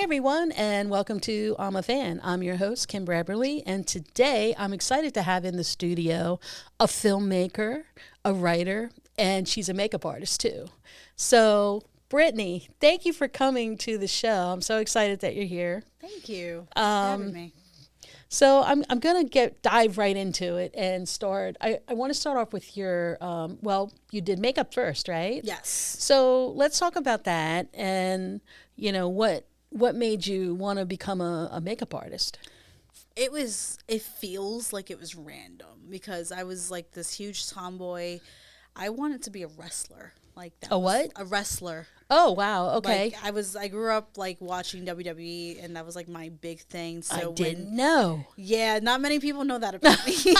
everyone, and welcome to I'm a Fan. I'm your host, Kim Bradley, and today I'm excited to have in the studio a filmmaker, a writer, and she's a makeup artist too. So, Brittany, thank you for coming to the show. I'm so excited that you're here. Thank you for having me. So I'm gonna dive right into it and start. I want to start off with your you did makeup first, right? Yes. So let's talk about that, and what made you want to become a makeup artist? It feels like it was random because I was like this huge tomboy. I wanted to be a wrestler. Like that. A what? A wrestler. Oh wow, okay. Like I grew up like watching WWE, and that was like my big thing. So I didn't know. Yeah, not many people know that about me.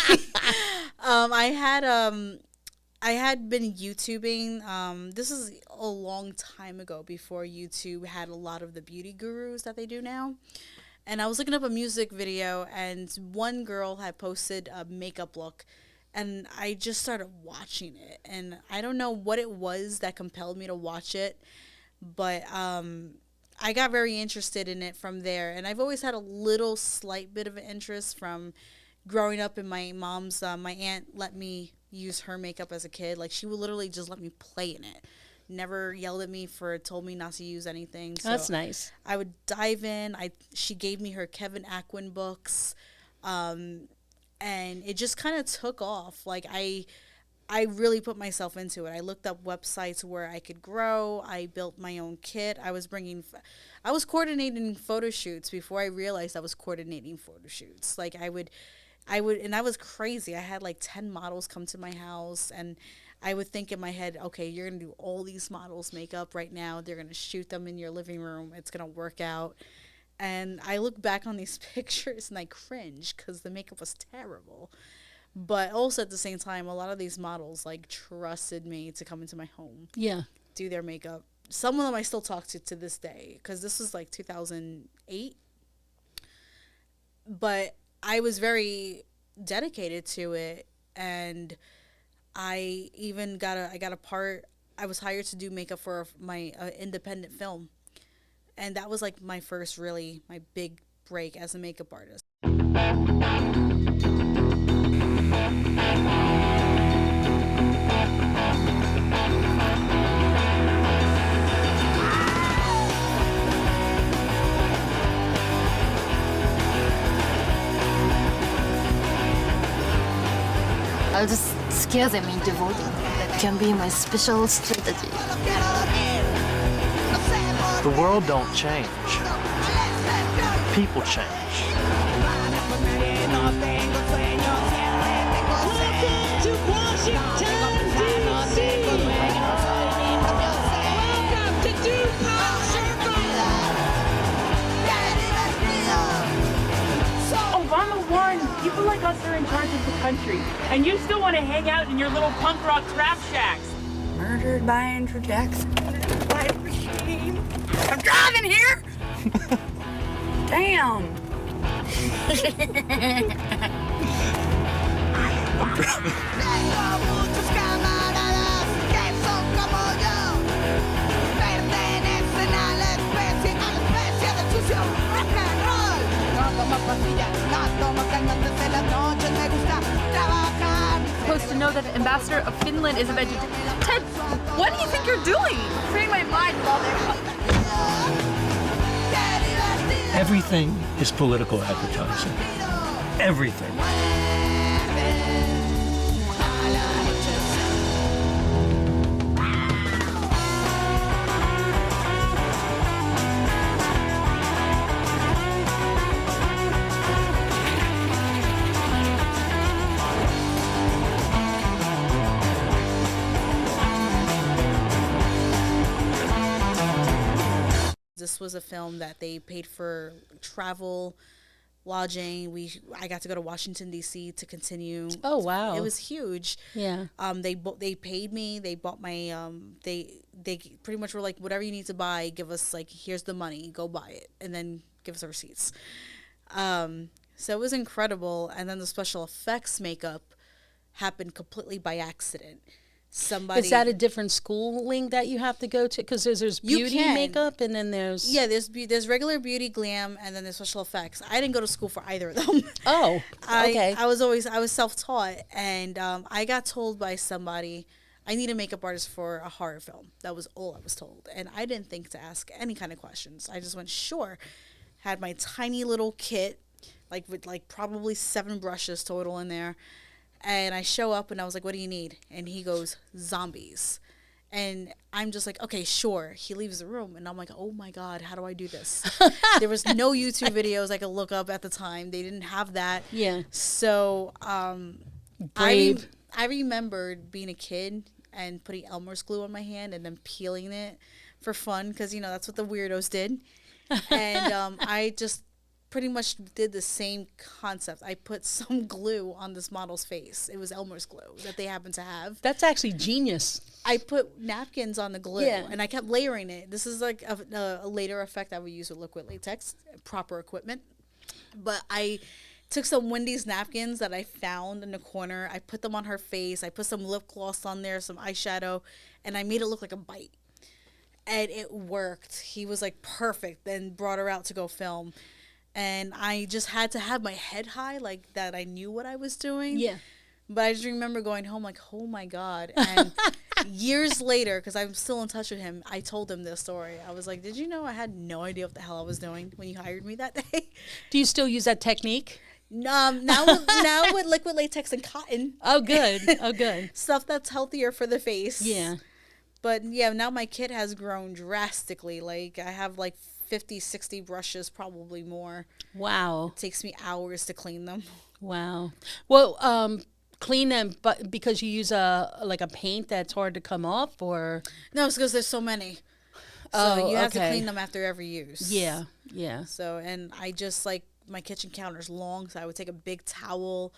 I had been YouTubing. This is a long time ago, before YouTube had a lot of the beauty gurus that they do now. And I was looking up a music video, and one girl had posted a makeup look, and I just started watching it. And I don't know what it was that compelled me to watch it, but I got very interested in it from there. And I've always had a little slight bit of an interest from growing up in my mom's. My aunt let me use her makeup as a kid. Like, she would literally just let me play in it. Never yelled at me told me not to use anything. So that's nice. I would dive in. She gave me her Kevin Aquin books. And it just kind of took off. Like, I really put myself into it. I looked up websites where I could grow. I built my own kit. I was coordinating photo shoots before I realized I was coordinating photo shoots. Like, I would, and that was crazy. I had like 10 models come to my house, and I would think in my head, okay, you're going to do all these models' makeup right now. They're going to shoot them in your living room. It's going to work out. And I look back on these pictures and I cringe because the makeup was terrible. But also at the same time, a lot of these models like trusted me to come into my home. Yeah. Do their makeup. Some of them I still talk to this day, because this was like 2008. But I was very dedicated to it, and I even got a part. I was hired to do makeup for my independent film. And that was like my big break as a makeup artist. I'll just scare them into voting. That can be my special strategy. The world don't change. People change. Welcome to Washington, D.C. Welcome to DuPont Circle. Obama won. People like us are in charge of the country. And you still want to hang out in your little punk rock trap shacks. Murdered by introduction. By machine. I'm driving here. Damn. Supposed to know that the ambassador of Finland is a vegetarian. Ted, what do you think you're doing? Free my mind while they're Everything is political advertising. Everything. This was a film that they paid for travel, lodging. I got to go to Washington D.C. to continue. Oh wow, it was huge. Yeah. They paid me. They bought my they pretty much were like, whatever you need to buy, give us, like, here's the money, go buy it, and then give us the receipts. So it was incredible. And then the special effects makeup happened completely by accident. somebody. Is that a different schooling that you have to go to? Because there's You beauty can. makeup, and then there's there's regular beauty, glam, and then there's special effects. I didn't go to school for either of them. Oh, okay. I was self-taught, and I got told by somebody I need a makeup artist for a horror film. That was all I was told, and I didn't think to ask any kind of questions. I just went sure. Had my tiny little kit, with probably 7 brushes total in there. And I show up and I was like, what do you need? And he goes, zombies. And I'm just like, okay, sure. He leaves the room and I'm like, oh my God, how do I do this? There was no YouTube videos I could look up at the time. They didn't have that. Yeah. So Brave. I remembered being a kid and putting Elmer's glue on my hand and then peeling it for fun because, that's what the weirdos did. And I just pretty much did the same concept. I put some glue on this model's face. It was Elmer's glue that they happened to have. That's actually genius. I put napkins on the glue, Yeah. and I kept layering it. This is like a later effect I would use with liquid latex, proper equipment. But I took some Wendy's napkins that I found in the corner. I put them on her face. I put some lip gloss on there, some eyeshadow, and I made it look like a bite. And it worked. He was like perfect, then brought her out to go film. And I just had to have my head high, like that I knew what I was doing. Yeah. But I just remember going home like, oh my God. And years later, because I'm still in touch with him, I told him this story. I was like, did you know I had no idea what the hell I was doing when you hired me that day? Do you still use that technique? Now with liquid latex and cotton. Oh, good. Oh, good. Stuff that's healthier for the face. Yeah. But yeah, now my kit has grown drastically. Like I have 50, 60 brushes, probably more. Wow. It takes me hours to clean them. Wow. Well, clean them, but because you use a paint that's hard to come off, or No, it's because there's so many. So Oh, you have to okay. clean them after every use. yeah, yeah. So, and I just my kitchen counter's long, so I would take a big towel.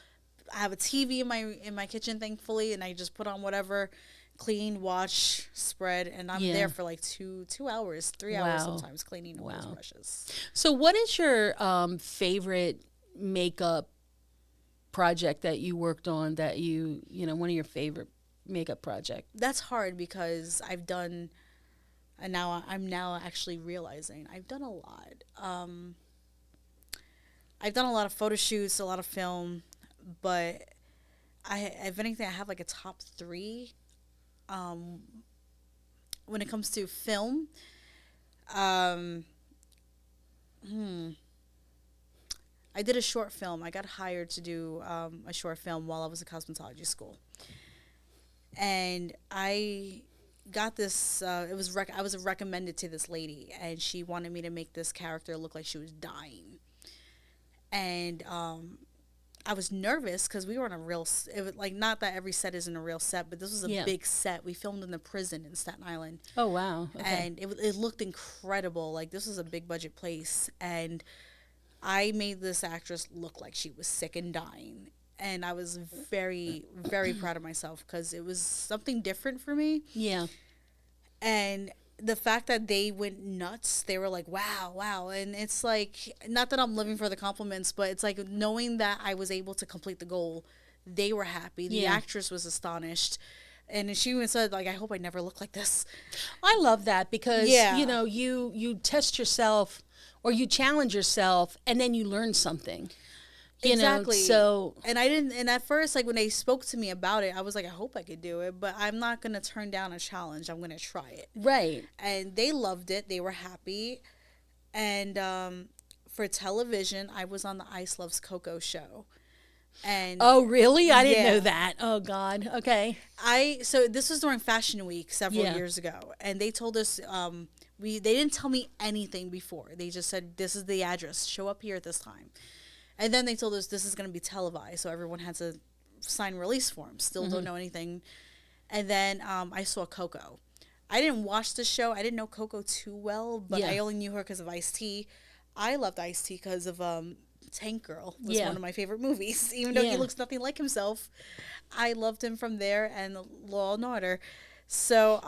I have a TV in my kitchen, thankfully, and I just put on whatever, clean, wash, spread, and I'm Yeah. there for 2 hours, 3 hours Wow. sometimes cleaning all those Wow. brushes. So, what is your favorite makeup project that you worked on? That one of your favorite makeup project? That's hard because I've done, and now I'm actually realizing I've done a lot. I've done a lot of photo shoots, a lot of film, but if anything, I have a top 3. When it comes to film, I did a short film. I got hired to do a short film while I was in cosmetology school, and I got this. I was recommended to this lady, and she wanted me to make this character look like she was dying, and I was nervous because we were on a real. It was not that every set isn't a real set, but this was a Yeah. big set. We filmed in the prison in Staten Island. Oh, wow. Okay. And it looked incredible. This was a big budget place, and I made this actress look like she was sick and dying, and I was very, very proud of myself because it was something different for me. Yeah. And the fact that they went nuts, they were like, wow. And it's not that I'm living for the compliments, but it's knowing that I was able to complete the goal, they were happy. The Yeah. actress was astonished. And she even said, I hope I never look like this. I love that because Yeah. you test yourself or you challenge yourself and then you learn something. Exactly. So and I didn't. And at first, when they spoke to me about it, I was like, I hope I could do it, but I'm not gonna turn down a challenge. I'm gonna try it. right. And they loved it. They were happy. And for television, I was on the Ice Loves Coco show. And Oh, really? I didn't Yeah. know that. Oh, God. Okay. so this was during Fashion Week several Yeah. years ago, and they told us they didn't tell me anything before. They just said, this is the address. Show up here at this time. And then they told us this is going to be televised, so everyone had to sign release forms. Still don't know anything. And then I saw Coco. I didn't watch the show. I didn't know Coco too well, but Yeah. I only knew her because of Ice-T. I loved Ice-T because of Tank Girl was Yeah. one of my favorite movies. Even though Yeah. he looks nothing like himself, I loved him from there and Law and Order. So,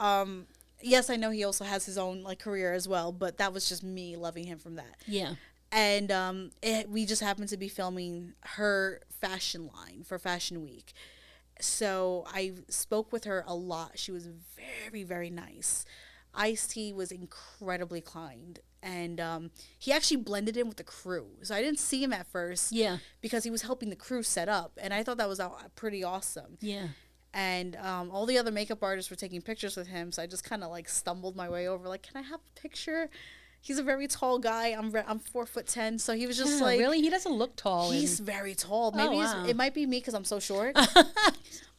yes, I know he also has his own career as well, but that was just me loving him from that. Yeah. And we just happened to be filming her fashion line for Fashion Week. So I spoke with her a lot. She was very, very nice. Ice-T was incredibly kind. And he actually blended in with the crew. So I didn't see him at first. Yeah. Because he was helping the crew set up. And I thought that was pretty awesome. Yeah. And all the other makeup artists were taking pictures with him. So I just kind of like stumbled my way over. Like, can I have a picture? He's a very tall guy. I'm 4'10", so he was just Yeah, like, really, he doesn't look tall. he's very tall. Maybe wow. it might be me because I'm so short.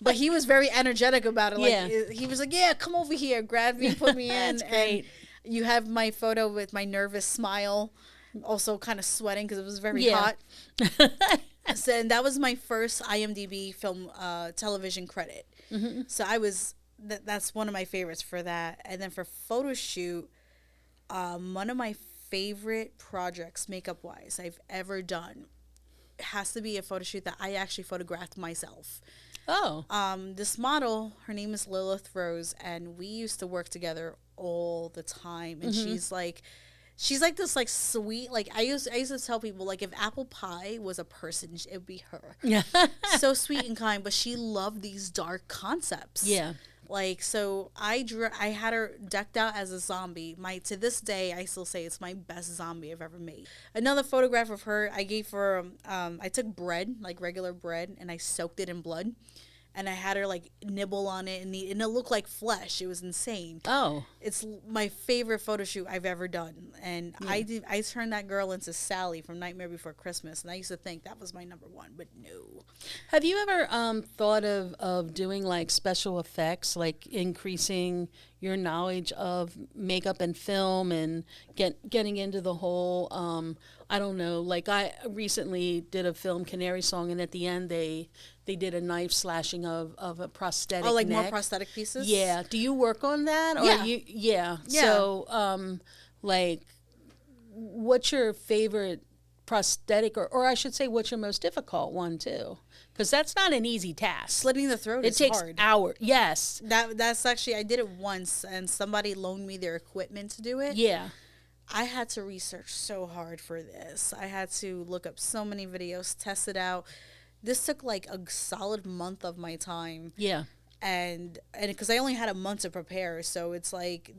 But he was very energetic about it. Like Yeah. he was like, "Yeah, come over here, grab me, put me in." That's great. And you have my photo with my nervous smile, also kind of sweating because it was very Yeah. hot. So, and that was my first IMDb film television credit. Mm-hmm. So I was that's one of my favorites for that. And then for photo shoot. One of my favorite projects, makeup wise, I've ever done has to be a photo shoot that I actually photographed myself. Oh. This model, her name is Lilith Rose, and we used to work together all the time. And she's like this like sweet, like I used to tell people, like, if apple pie was a person, it would be her. Yeah. So sweet and kind, but she loved these dark concepts. Yeah. Like, so I had her decked out as a zombie. To this day, I still say it's my best zombie I've ever made. Another photograph of her, I gave her, I took bread, like regular bread, and I soaked it in blood. And I had her like nibble on it, and it looked like flesh. It was insane. Oh. It's my favorite photo shoot I've ever done. And I turned that girl into Sally from Nightmare Before Christmas. And I used to think that was my number one, but no. Have you ever thought of doing like special effects, like increasing your knowledge of makeup and film and getting into the whole, I don't know, like I recently did a film, Canary Song, and at the end they did a knife slashing of a prosthetic Oh, like neck. more prosthetic pieces? Yeah. Do you work on that? Or Yeah. Yeah. Yeah. So, like, what's your favorite prosthetic, or I should say, what's your most difficult one too? Because that's not an easy task. Slitting the throat It is takes hard. hours. Yes. That's actually, I did it once, and somebody loaned me their equipment to do it. Yeah. I had to research so hard for this. I had to look up so many videos, test it out. This took like a solid month of my time. Yeah. And because I only had a month to prepare, so it's like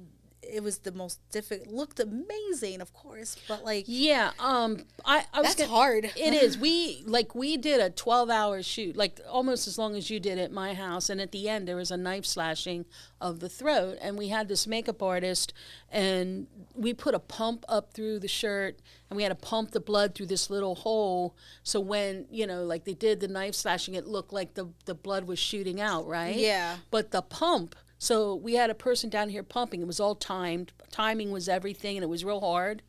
it was the most difficult. Looked amazing, of course, but like Yeah. I was that's hard. It is. We did a 12-hour shoot, like almost as long as you did at my house. And at the end, there was a knife slashing of the throat. And we had this makeup artist, and we put a pump up through the shirt, and we had to pump the blood through this little hole. So when, like they did the knife slashing, it looked like the blood was shooting out, right? Yeah. But the pump, so we had a person down here pumping. It was all timed. Timing was everything, and it was real hard.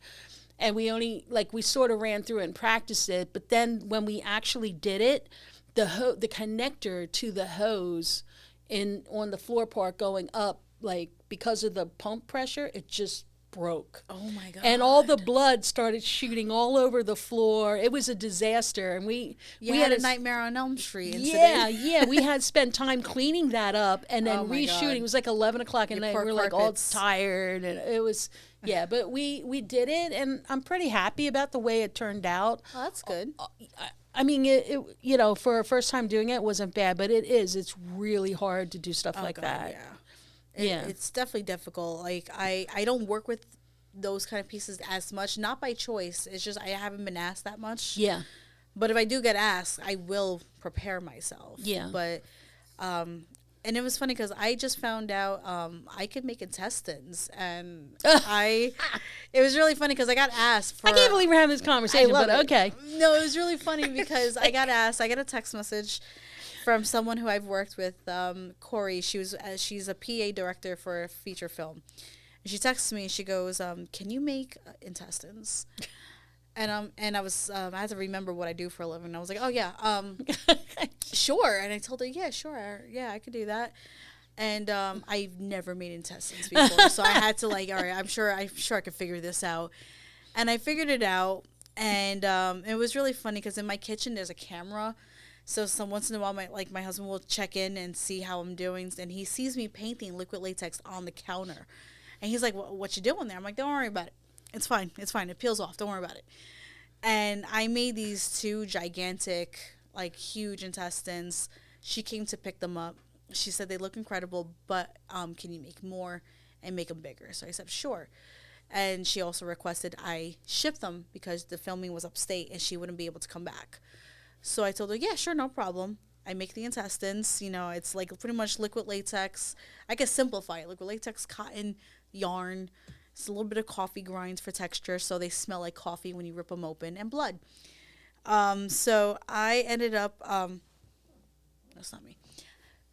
And we sort of ran through it and practiced it. But then when we actually did it, the connector to the hose on the floor part going up, like because of the pump pressure, it just broke. Oh my God. And all the blood started shooting all over the floor. It was a disaster. And we had a s- Nightmare on Elm Street incident. yeah, we had spent time cleaning that up and then Oh my reshooting. God. It was like 11 o'clock at Your night. poor We were like all carpets. tired, and it was, yeah, but we did it, and I'm pretty happy about the way it turned out. Oh, that's good. I mean, it for a first time doing it wasn't bad, but it's really hard to do stuff like Oh, God, that. Yeah. Yeah. It's definitely difficult. Like I don't work with those kind of pieces as much, not by choice. It's just I haven't been asked that much. Yeah. But if I do get asked, I will prepare myself. Yeah. But and it was funny because I just found out I could make intestines, and it was really funny because I got asked for. I can't believe we're having this conversation, love but it. okay. No, it was really funny because I got asked. I got a text message from someone who I've worked with, Corey. She's a PA director for a feature film. And she texts me. She goes, "Can you make intestines?" And I was I had to remember what I do for a living. I was like, "Oh yeah, sure." And I told her, "Yeah, sure, yeah, I could do that." And I've never made intestines before, so I had to all right, I'm sure I could figure this out. And I figured it out, and it was really funny because in my kitchen there's a camera. So once in a while, my husband will check in and see how I'm doing, and he sees me painting liquid latex on the counter, and he's like, "What you doing there?" I'm like, "Don't worry about it. It's fine. It peels off. Don't worry about it." And I made these two gigantic, huge intestines, She came to pick them up. She said they look incredible, but can you make more and make them bigger? So I said, sure. And she also requested I ship them because the filming was upstate and she wouldn't be able to come back. So I told her, yeah, sure, no problem. I make the intestines. You know, it's like pretty much liquid latex. I can simplify it. Liquid latex, cotton, yarn. It's a little bit of coffee grinds for texture, so they smell like coffee when you rip them open, and blood. So I ended up, that's not me.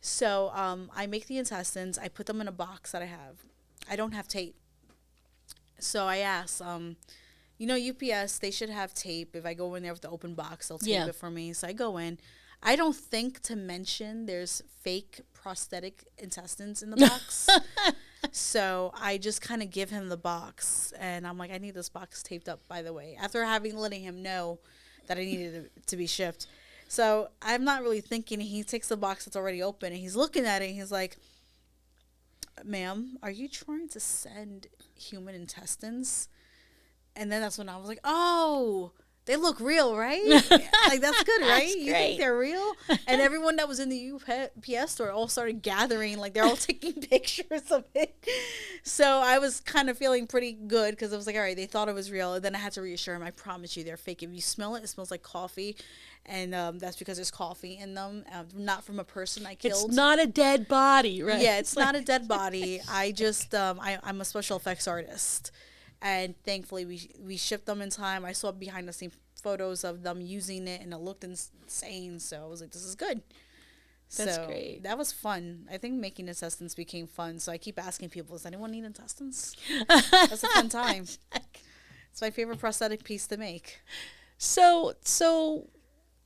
So I make the intestines. I put them in a box that I have. I don't have tape. So I asked, you know, UPS, they should have tape. If I go in there with the open box, they'll tape it for me. So I go in. I don't think to mention there's fake prosthetic intestines in the box. So I just kind of give him the box. And I'm like, I need this box taped up, by the way, after letting him know that I needed it to be shipped. So I'm not really thinking. He takes the box that's already open, and he's looking at it, and he's like, ma'am, are you trying to send human intestines? And then that's when I was like, oh, they look real, right? Like, that's good, right? That's You great. think they're real? And everyone that was in the UPS store all started gathering. Like, they're all taking pictures of it. So I was kind of feeling pretty good because I was like, all right, they thought it was real. And then I had to reassure them, I promise you, they're fake. If you smell it, it smells like coffee. And that's because there's coffee in them, not from a person I killed. It's not a dead body, right? Yeah, it's not a dead body. I just, I'm a special effects artist. And thankfully, we shipped them in time. I saw behind the scenes photos of them using it, and it looked insane. So I was like, this is good. That's great. That was fun. I think making intestines became fun. So I keep asking people, does anyone need intestines? That's a fun time. It's my favorite prosthetic piece to make. So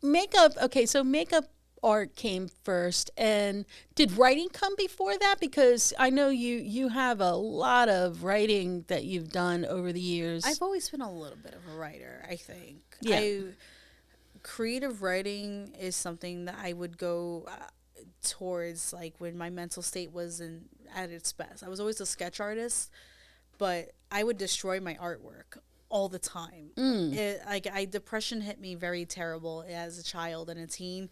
makeup. Okay, so makeup art came first, and did writing come before that? Because I know you have a lot of writing that you've done over the years. I've always been a little bit of a writer, I think. Yeah. Creative writing is something that I would go towards, like, when my mental state was at its best. I was always a sketch artist, but I would destroy my artwork all the time. Depression hit me very terrible as a child and a teen.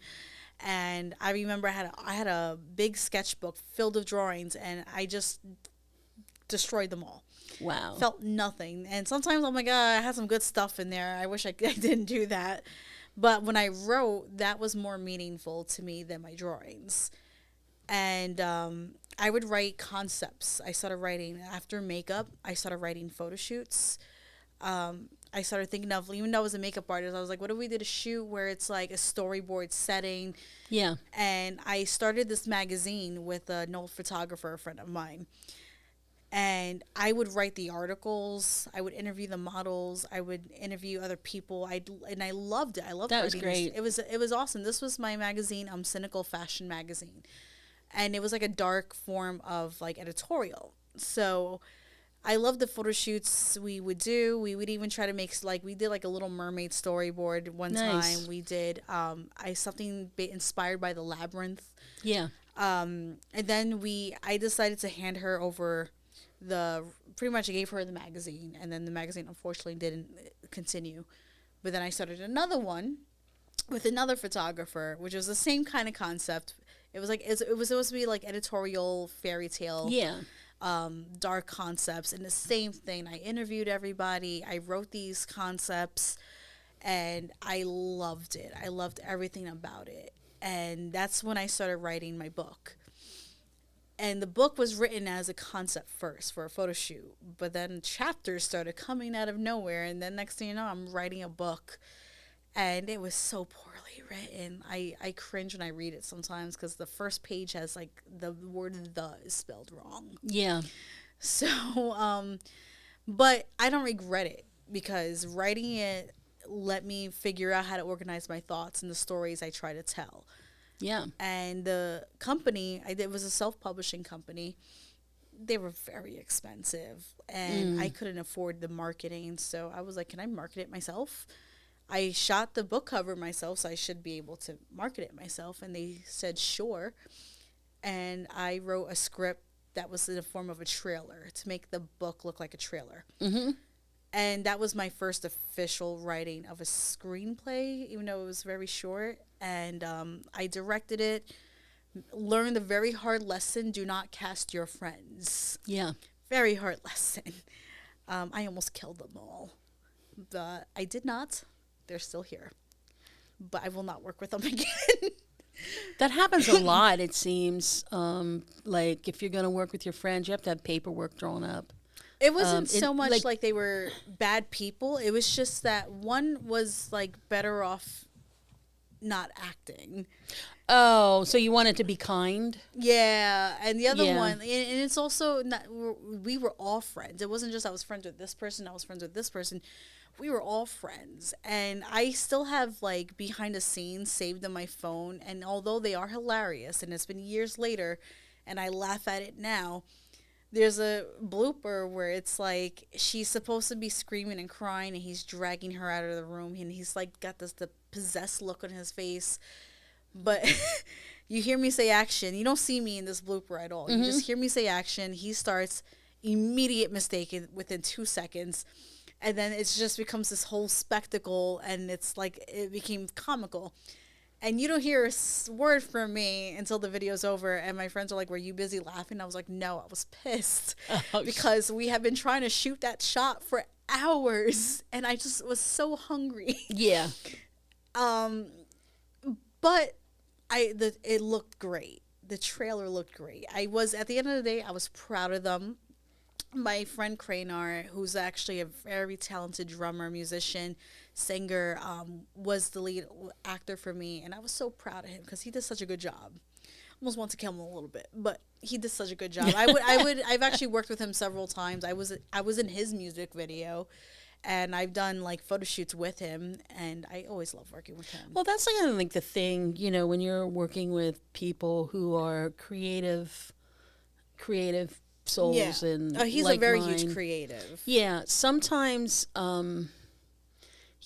And I remember I had a big sketchbook filled with drawings, and I just destroyed them all. Wow. Felt nothing. And sometimes I'm like, I had some good stuff in there. I wish I didn't do that. But when I wrote, that was more meaningful to me than my drawings. And I would write concepts. I started writing after makeup. I started writing photo shoots. I started thinking of, even though I was a makeup artist, I was like, what if we did a shoot where it's like a storyboard setting? Yeah. And I started this magazine with an old photographer, a friend of mine. And I would write the articles. I would interview the models. I would interview other people. I loved it. I loved that was writing. great. It was awesome. This was my magazine, Cynical Fashion Magazine. And it was like a dark form of like editorial. So I love the photo shoots we would do. We would even try to make, like, we did like a Little Mermaid storyboard one Nice. time. We did something inspired by the Labyrinth. Yeah. And then I decided to hand her over pretty much I gave her the magazine, and then the magazine unfortunately didn't continue. But then I started another one with another photographer, which was the same kind of concept. It was like, it was supposed to be like editorial fairy tale. Yeah. Dark concepts, and the same thing. I interviewed everybody. I wrote these concepts, and I loved it. I loved everything about it. And that's when I started writing my book. And the book was written as a concept first for a photo shoot, but then chapters started coming out of nowhere, and then next thing you know, I'm writing a book, and it was so poorly written. I cringe when I read it sometimes because the first page has like the word "the" is spelled wrong. Yeah. So, but I don't regret it because writing it let me figure out how to organize my thoughts and the stories I try to tell. Yeah. And the company it was a self-publishing company. They were very expensive, and I couldn't afford the marketing. So I was like, can I market it myself? I shot the book cover myself, so I should be able to market it myself. And they said, sure. And I wrote a script that was in the form of a trailer to make the book look like a trailer. Mm-hmm. And that was my first official writing of a screenplay, even though it was very short. And I directed it. learn the very hard lesson: do not cast your friends. Yeah. Very hard lesson. I almost killed them all, but I did not. They're still here, but I will not work with them again. That happens a lot, it seems. Like, if you're going to work with your friends, you have to have paperwork drawn up. It wasn't so much like- like they were bad people. It was just that one was like better off not acting. Oh, so you want it to be kind? Yeah, and the other Yeah. one, and it's also not. We were all friends. It wasn't just I was friends with this person. I was friends with this person. We were all friends, and I still have like behind the scenes saved on my phone. And although they are hilarious, and it's been years later, and I laugh at it now. There's a blooper where it's like she's supposed to be screaming and crying, and he's dragging her out of the room, and he's like got the possessed look on his face. But you hear me say action. You don't see me in this blooper at all. You just hear me say action. He starts immediate mistake within 2 seconds. And then it just becomes this whole spectacle, and it's like it became comical. And you don't hear a word from me until the video's over. And my friends are like, "Were you busy laughing?" I was like, "No, I was pissed because we have been trying to shoot that shot for hours, and I just was so hungry." Yeah. But it looked great. The trailer looked great. I was, at the end of the day, I was proud of them. My friend Cranar, who's actually a very talented drummer, musician, singer, was the lead actor for me, and I was so proud of him because he did such a good job. Almost want to kill him a little bit, but he did such a good job. I've actually worked with him several times. I was in his music video, and I've done like photo shoots with him, and I always love working with him. Well, that's like, I think, the thing, you know, when you're working with people who are creative souls, and he's like a very mine. huge creative. Yeah, sometimes,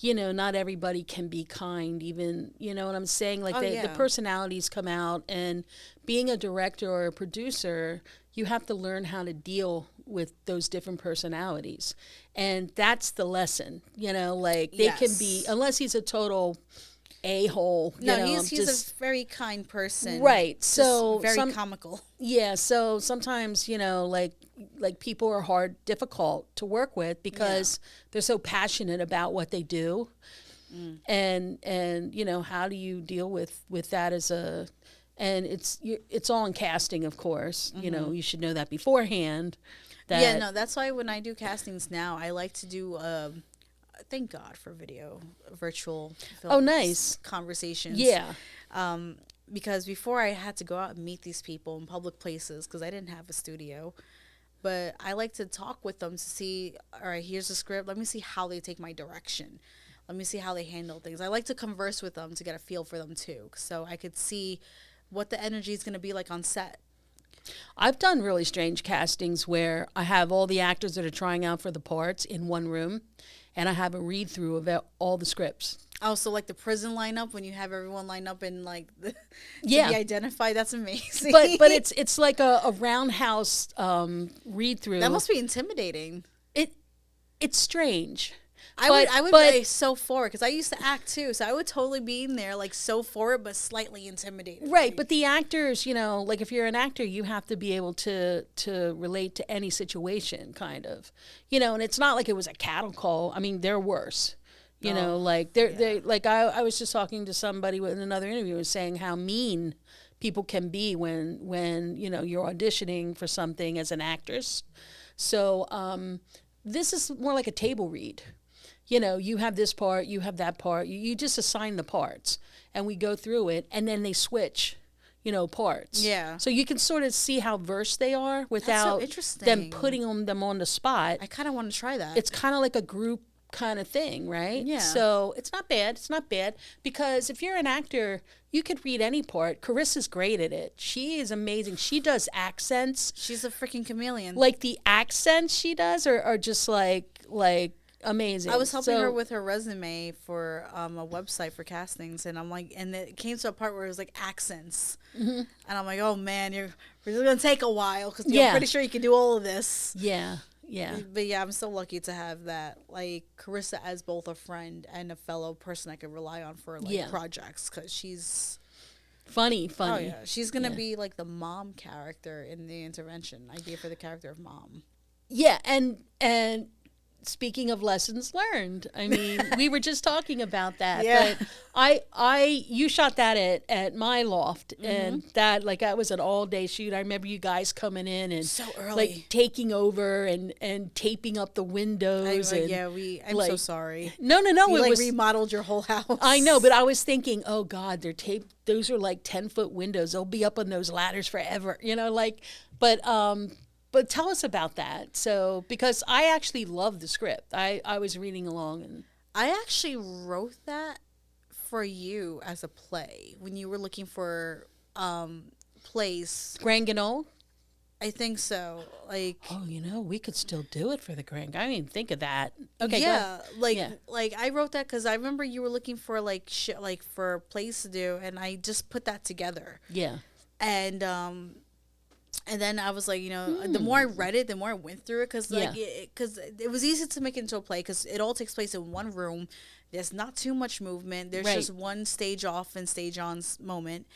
you know, not everybody can be kind, even, you know what I'm saying? Like, the personalities come out, and being a director or a producer, you have to learn how to deal with those different personalities. And that's the lesson, you know, like, they can be, unless he's a total a-hole. No, you know, he's a very kind person. Right. So very comical. Yeah. So sometimes, you know, like people are difficult to work with because they're so passionate about what they do. And, you know, how do you deal with that and it's all in casting, of course, you know, you should know that beforehand. That's why when I do castings now, I like to do, thank God for virtual films, conversations. Yeah. Because before I had to go out and meet these people in public places because I didn't have a studio. But I like to talk with them to see, all right, here's the script. Let me see how they take my direction. Let me see how they handle things. I like to converse with them to get a feel for them too, so I could see what the energy is going to be like on set. I've done really strange castings where I have all the actors that are trying out for the parts in one room, and I have a read through of all the scripts. Oh, so like the prison lineup when you have everyone line up and like to be identified. That's amazing. But it's like a roundhouse read through. That must be intimidating. It's strange. I would be so for it because I used to act too, so I would totally be in there like so for it, but slightly intimidated. Right, but the actors, you know, like if you're an actor, you have to be able to relate to any situation, kind of, you know. And it's not like it was a cattle call. I mean, they're worse, you know. Like they like I was just talking to somebody in another interview and saying how mean people can be when you know you're auditioning for something as an actress. So this is more like a table read. You know, you have this part, you have that part. You just assign the parts, and we go through it, and then they switch, you know, parts. Yeah. So you can sort of see how versed they are without them putting them on the spot. I kind of want to try that. It's kind of like a group kind of thing, right? Yeah. So it's not bad. It's not bad because if you're an actor, you could read any part. Carissa's great at it. She is amazing. She does accents. She's a freaking chameleon. Like the accents she does are just like amazing. I was helping her with her resume for a website for castings, and I'm like, and it came to a part where it was like accents, and I'm like, oh man, we're just gonna take a while because I'm pretty sure you can do all of this. Yeah. But yeah, I'm so lucky to have that, like Carissa as both a friend and a fellow person I could rely on for like projects because she's Funny. Oh yeah, she's gonna be like the mom character in the intervention. I gave her the character of mom. Yeah, and speaking of lessons learned, I mean, we were just talking about that. Yeah. But you shot that at my loft, and that was an all day shoot. I remember you guys coming in and So early. like taking over and taping up the windows. I'm so sorry. No, We it was remodeled your whole house. I know, but I was thinking, oh God, they're taped. Those are like 10-foot windows. They'll be up on those ladders forever. But tell us about that. So, because I actually love the script. I was reading along and I actually wrote that for you as a play when you were looking for plays. Grand Guignol. I think so. Like, Oh, we could still do it for the Grand. I didn't even think of that. Okay, go yeah, ahead. like I wrote that because I remember you were looking for for plays to do, and I just put that together. Yeah. And then I was like, the more I read it, the more I went through it, because it was easy to make it into a play because it all takes place in one room. There's not too much movement. There's just one stage off and stage on moment.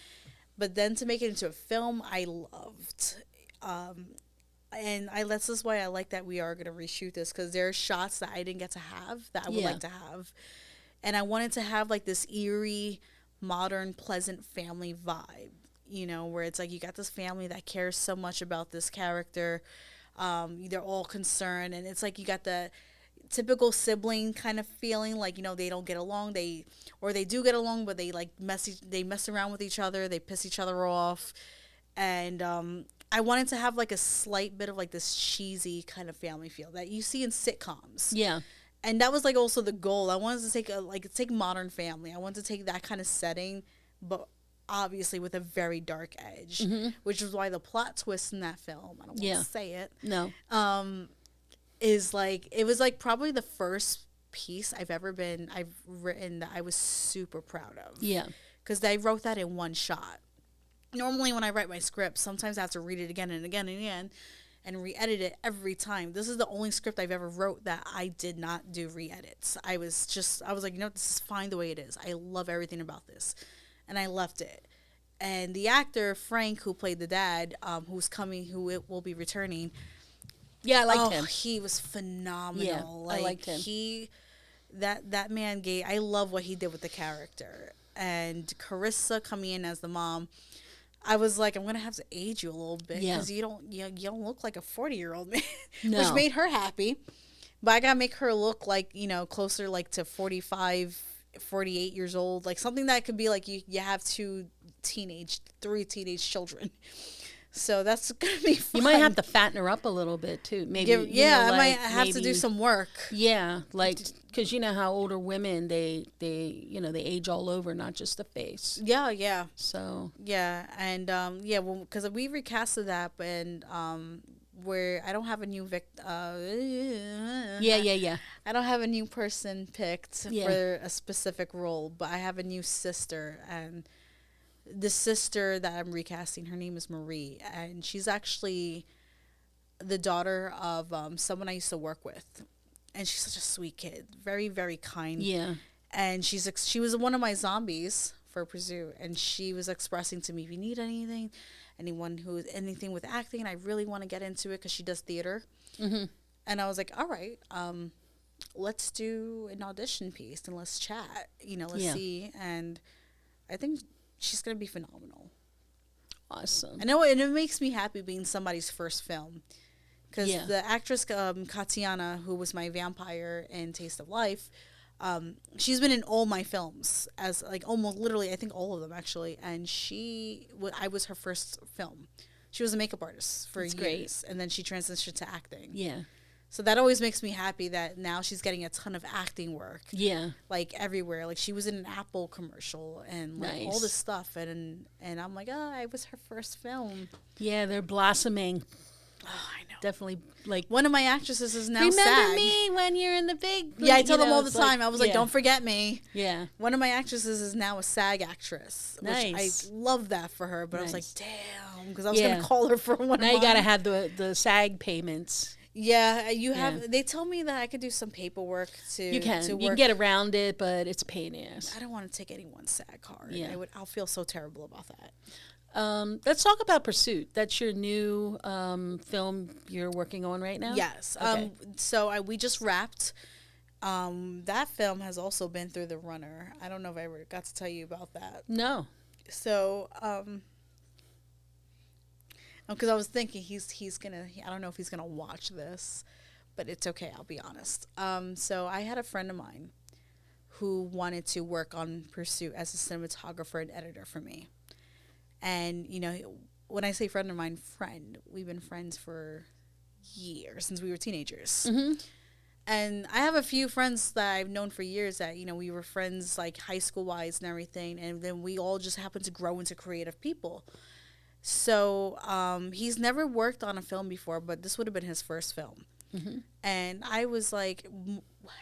But then to make it into a film, I loved. And this is why I like that we are going to reshoot this, because there are shots that I didn't get to have that I would like to have. And I wanted to have like this eerie, modern, pleasant family vibe. Where it's like you got this family that cares so much about this character. They're all concerned, and it's like you got the typical sibling kind of feeling, like they don't get along, they do get along, but they mess around with each other, they piss each other off, and I wanted to have like a slight bit of like this cheesy kind of family feel that you see in sitcoms. Yeah. And that was like also the goal. I wanted to take Modern Family. I wanted to take that kind of setting, but obviously with a very dark edge, which is why the plot twist in that film, I don't want to say it, No. is like, it was like probably the first piece I've written that I was super proud of. Yeah. Because I wrote that in one shot. Normally when I write my script, sometimes I have to read it again and again and again and re-edit it every time. This is the only script I've ever wrote that I did not do re-edits. I was like, this is fine the way it is. I love everything about this. And I left it. And the actor, Frank, who played the dad, who will be returning. Yeah, I liked him. He was phenomenal. Yeah, I liked him. That man I love what he did with the character. And Carissa coming in as the mom, I was like, I'm gonna have to age you a little bit because you don't look like a 40-year-old man, which made her happy. But I gotta make her look like closer like to 45, 48 years old, like something that could be like you have three teenage children. So that's gonna be fun. You might have to fatten her up a little bit too. Maybe. I might have to do some work. Yeah, like because you know how older women they age all over, not just the face. Yeah. So yeah, and because we recasted that, and where I don't have a new yeah. I don't have a new person picked for a specific role, but I have a new sister, and the sister that I'm recasting, her name is Marie, and she's actually the daughter of someone I used to work with, and she's such a sweet kid, very, very kind. Yeah. And she was one of my zombies for Pursuit, and she was expressing to me, if you need anything with acting, I really want to get into it because she does theater. Mm-hmm. And I was like, all right, let's do an audition piece and let's chat. Let's see. And I think she's going to be phenomenal. Awesome. I know, and it makes me happy being somebody's first film. Because the actress, Katiana, who was my vampire in Taste of Life, she's been in all my films, as like almost literally, I think all of them actually. And I was her first film. She was a makeup artist for years. Great. And then she transitioned to acting. Yeah. So that always makes me happy that now she's getting a ton of acting work. Yeah. Like everywhere. Like she was in an Apple commercial and like all this stuff. And I'm like, I was her first film. Yeah, they're blossoming. Oh, I know. Definitely, like one of my actresses is now remember SAG. me when you're in the big. Yeah, I tell them all the time. I was like, don't forget me. Yeah. One of my actresses is now a SAG actress. Nice. Which I love that for her, but I was like, damn, because I was gonna call her for one. Now you gotta have the SAG payments. Yeah, you have. Yeah. They told me that I could do some paperwork to. You can. To You work. can get around it, but it's a pain in the ass. I don't want to take anyone's SAG card. Yeah. I'll feel so terrible about that. Let's talk about Pursuit. That's your new film you're working on right now? Yes. Okay. So we just wrapped. That film has also been through the runner. I don't know if I ever got to tell you about that. No. So, because I was thinking he's gonna. I don't know if he's gonna watch this, but it's okay. I'll be honest. So I had a friend of mine who wanted to work on Pursuit as a cinematographer and editor for me. And, you know, when I say friend of mine, we've been friends for years, since we were teenagers. Mm-hmm. And I have a few friends that I've known for years that, you know, we were friends like high school wise and everything. And then we all just happened to grow into creative people. So he's never worked on a film before, but this would have been his first film. Mm-hmm. And I was like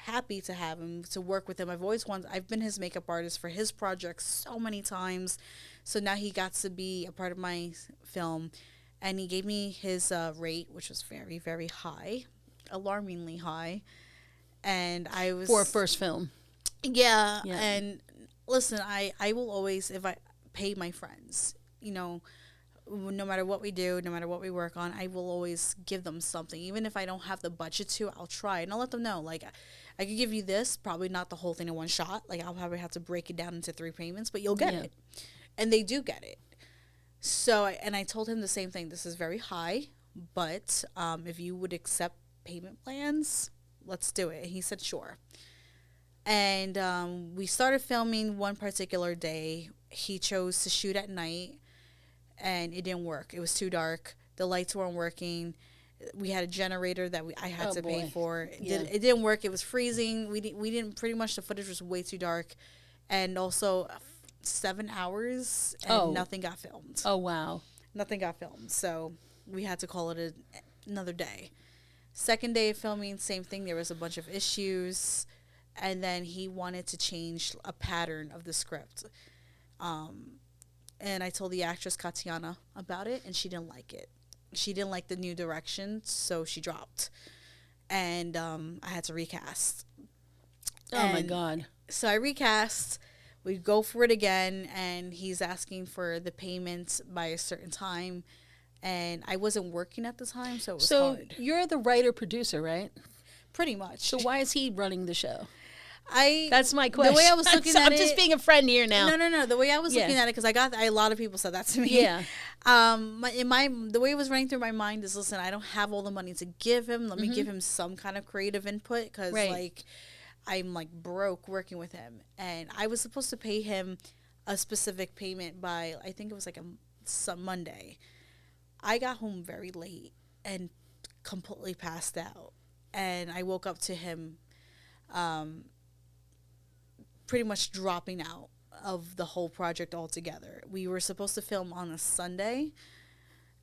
happy to have him, to work with him. I've been his makeup artist for his projects so many times. So now he got to be a part of my film, and he gave me his rate, which was very, very high, alarmingly high. And I was For a first film. yeah. Yeah. And listen, I will always, if I pay my friends, you know, no matter what we do, no matter what we work on, I will always give them something. Even if I don't have the budget to, I'll try. And I'll let them know, like, I could give you this, probably not the whole thing in one shot. Like, I'll probably have to break it down into 3 payments, but you'll get it. And they do get it. So, and I told him the same thing. This is very high, but if you would accept payment plans, let's do it. And he said, sure. And we started filming one particular day. He chose to shoot at night, and it didn't work. It was too dark. The lights weren't working. We had a generator that I had to pay for. It didn't work. It was freezing. We didn't. Pretty much the footage was way too dark, and also 7 hours and nothing got filmed. Oh, wow. Nothing got filmed. So we had to call it another day. Second day of filming, same thing. There was a bunch of issues, and then he wanted to change a pattern of the script. And I told the actress Katiana about it, and she didn't like it. She didn't like the new direction, so she dropped. And I had to recast. Oh, my God. So I recast. We go for it again, and he's asking for the payment by a certain time. And I wasn't working at the time, so it was hard. So you're the writer-producer, right? Pretty much. So why is he running the show? I That's my question. The way I was looking at I'm it, just being a friend here now. No. The way I was looking at it, because a lot of people said that to me. Yeah. The way it was running through my mind is, listen, I don't have all the money to give him. Let me give him some kind of creative input, because like I'm like broke working with him, and I was supposed to pay him a specific payment by, I think it was like some Monday. I got home very late and completely passed out, and I woke up to him pretty much dropping out of the whole project altogether. We were supposed to film on a Sunday,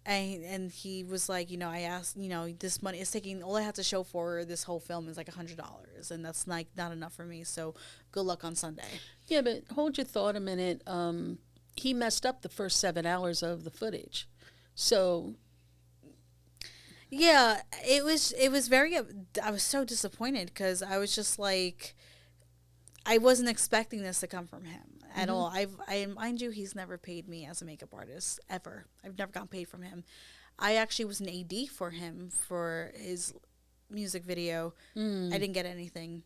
and he was like, you know, I asked, you know, this money is taking, all I have to show for this whole film is like $100, and that's like not enough for me, so good luck on Sunday. Yeah, but hold your thought a minute. He messed up the first 7 hours of the footage. So yeah, it was very, I was so disappointed, because I was just like, I wasn't expecting this to come from him at all. Mind you, he's never paid me as a makeup artist, ever. I've never gotten paid from him. I actually was an AD for him for his music video. I didn't get anything.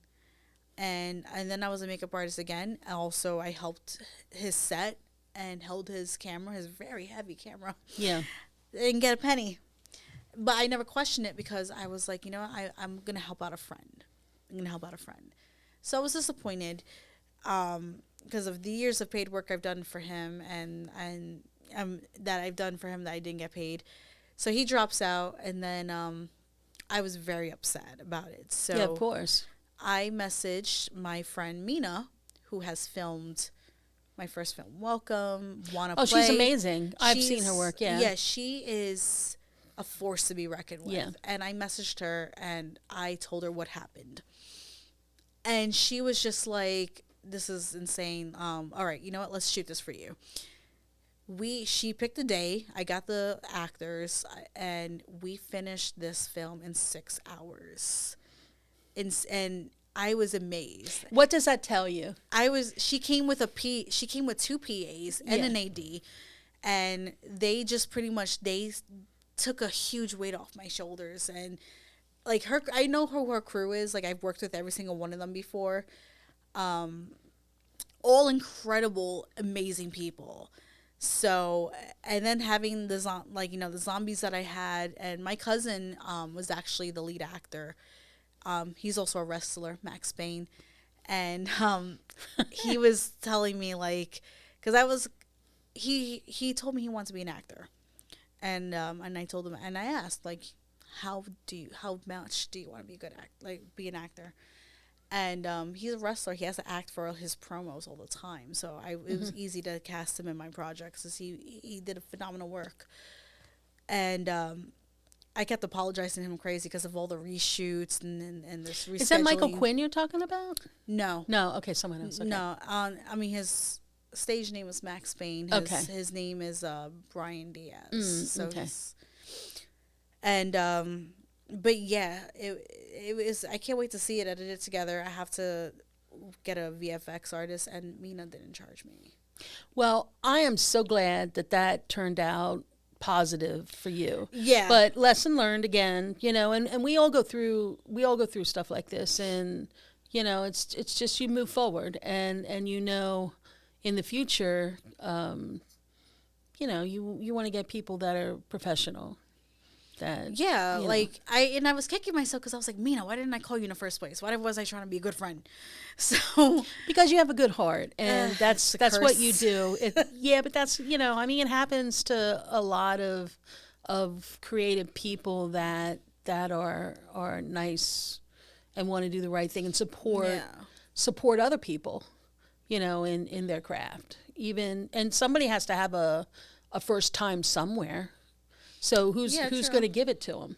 And then I was a makeup artist again. Also, I helped his set and held his camera, his very heavy camera. yeah. Didn't get a penny. But I never questioned it, because I was like, you know, I'm going to help out a friend. So I was disappointed because of the years of paid work I've done for him, and that I've done for him that I didn't get paid. So he drops out, and then I was very upset about it. So Yeah, of course. I messaged my friend Mina, who has filmed my first film, Welcome, Wanna Play. Oh, she's amazing. I've seen her work, yeah. Yeah, she is a force to be reckoned with. Yeah. And I messaged her, and I told her what happened. And she was just like, this is insane. All right, you know what? Let's shoot this for you. she picked a day. I got the actors, and we finished this film in 6 hours. And I was amazed. What does that tell you? She came with she came with 2 PAs and an AD, and they just pretty much they took a huge weight off my shoulders. And like I know who her crew is. Like, I've worked with every single one of them before. All incredible, amazing people. So, and then having the zombies that I had, and my cousin was actually the lead actor. He's also a wrestler, Max Payne, and he was telling me, like, because he told me he wants to be an actor, and I told him, and I asked, like, how much do you want to be be an actor? And he's a wrestler. He has to act for his promos all the time. So it was easy to cast him in my projects, because he did a phenomenal work. And I kept apologizing to him crazy because of all the reshoots and this rescheduling. Is that Michael Quinn you're talking about? No. No. Okay, someone else. Okay. No. I mean, his stage name was Max Payne. His name is Brian Diaz. So okay. But yeah, it was. I can't wait to see it edited together. I have to get a VFX artist, and Mina didn't charge me. Well, I am so glad that turned out positive for you. Yeah. But lesson learned again, and we all go through stuff like this, and it's just you move forward, and in the future, you want to get people that are professional. I was kicking myself because I was like, Mina, why didn't I call you in the first place? Why was I trying to be a good friend? So because you have a good heart, and that's what you do. But that's it happens to a lot of creative people that are nice and want to do the right thing and support other people, in their craft. And somebody has to have a first time somewhere. So who's going to give it to them?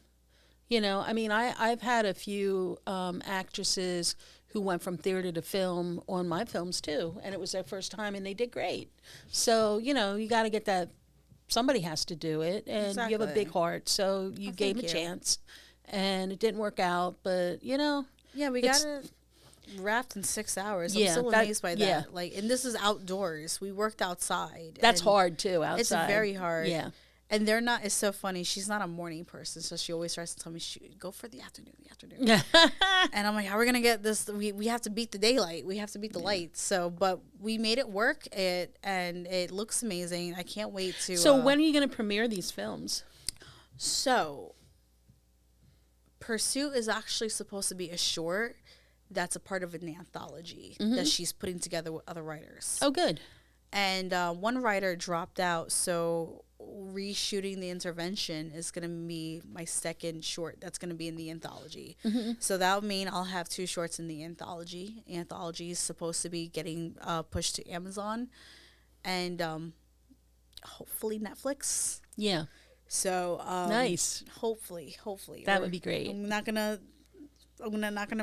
I've had a few actresses who went from theater to film on my films too, and it was their first time, and they did great. So you got to get that. Somebody has to do it, and you have a big heart, so you gave them a chance, and it didn't work out. But we got it wrapped in 6 hours. I'm still amazed by that. Yeah. And this is outdoors. We worked outside. That's hard too. Outside, it's very hard. Yeah. And they're not. It's so funny. She's not a morning person, so she always tries to tell me, "Go for the afternoon." And I'm like, "How are we gonna get this? We have to beat the daylight. We have to beat the lights." So, but we made it work. And it looks amazing. I can't wait to. So when are you gonna premiere these films? So, Pursuit is actually supposed to be a short that's a part of an anthology that she's putting together with other writers. Oh, good. And one writer dropped out, so reshooting The Intervention is going to be my second short that's going to be in the anthology. So that would mean I'll have 2 shorts in the anthology. Anthology is supposed to be getting pushed to Amazon and hopefully Netflix. Yeah. So nice. Hopefully that would be great. I'm not gonna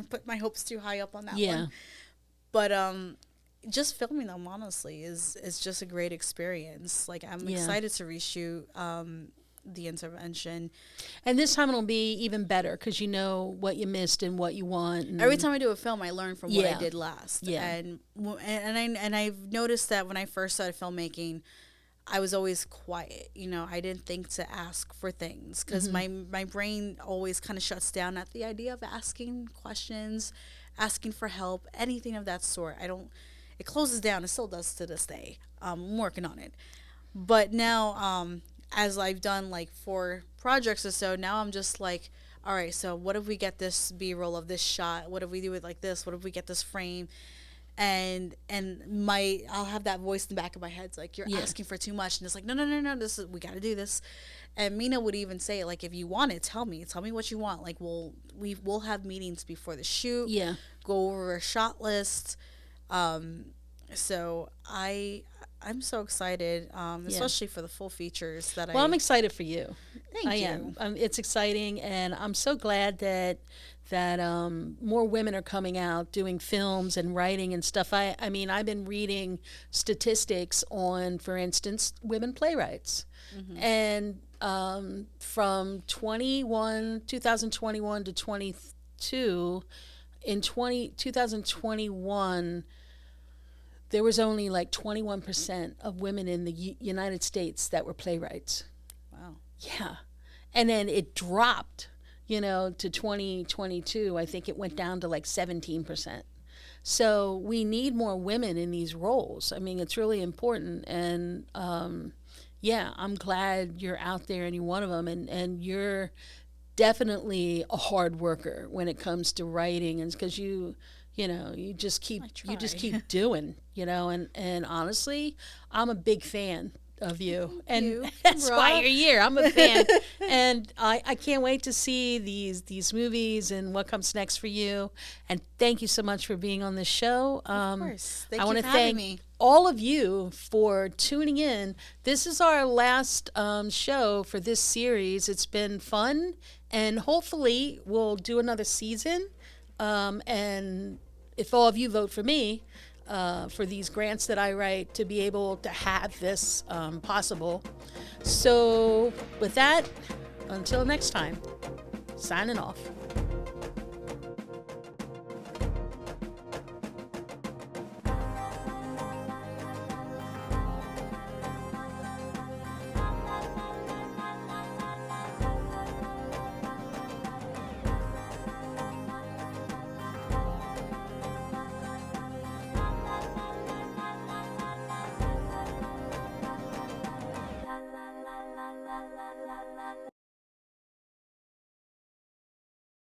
put my hopes too high up on that yeah. one. But just filming them, honestly, is just a great experience. Like, I'm excited to reshoot The Intervention. And this time it'll be even better because you know what you missed and what you want. And every time I do a film, I learn from what I did last. Yeah. And I've noticed that when I first started filmmaking, I was always quiet. I didn't think to ask for things because my brain always kind of shuts down at the idea of asking questions, asking for help, anything of that sort. It closes down. It still does to this day. I'm working on it. But now, as I've done like 4 projects or so, now I'm just like, all right, so what if we get this B-roll of this shot? What if we do it like this? What if we get this frame? And I'll have that voice in the back of my head. It's like, you're asking for too much. And it's like, no, we got to do this. And Mina would even say, like, if you want it, tell me what you want. Like, we'll have meetings before the shoot. Yeah. Go over a shot list. So I'm so excited, especially for the full features I'm excited for you. Thank you. I am. It's exciting, and I'm so glad that that more women are coming out doing films and writing and stuff. I mean, I've been reading statistics on, for instance, women playwrights. And from 2021 to 22, in 2021, there was only like 21% of women in the United States that were playwrights. Wow. Yeah. And then it dropped, to 2022. I think it went down to like 17%. So we need more women in these roles. I mean, it's really important. And yeah, I'm glad you're out there and you're one of them. And you're definitely a hard worker when it comes to writing, and because you just keep doing, and honestly, I'm a big fan of you, and that's why you're here. I'm a fan, and I can't wait to see these movies and what comes next for you. And thank you so much for being on this show. Of course. I want to thank all of you for tuning in. This is our last show for this series. It's been fun, and hopefully we'll do another season. And if all of you vote for me, for these grants that I write, to be able to have this possible. So with that, until next time, signing off.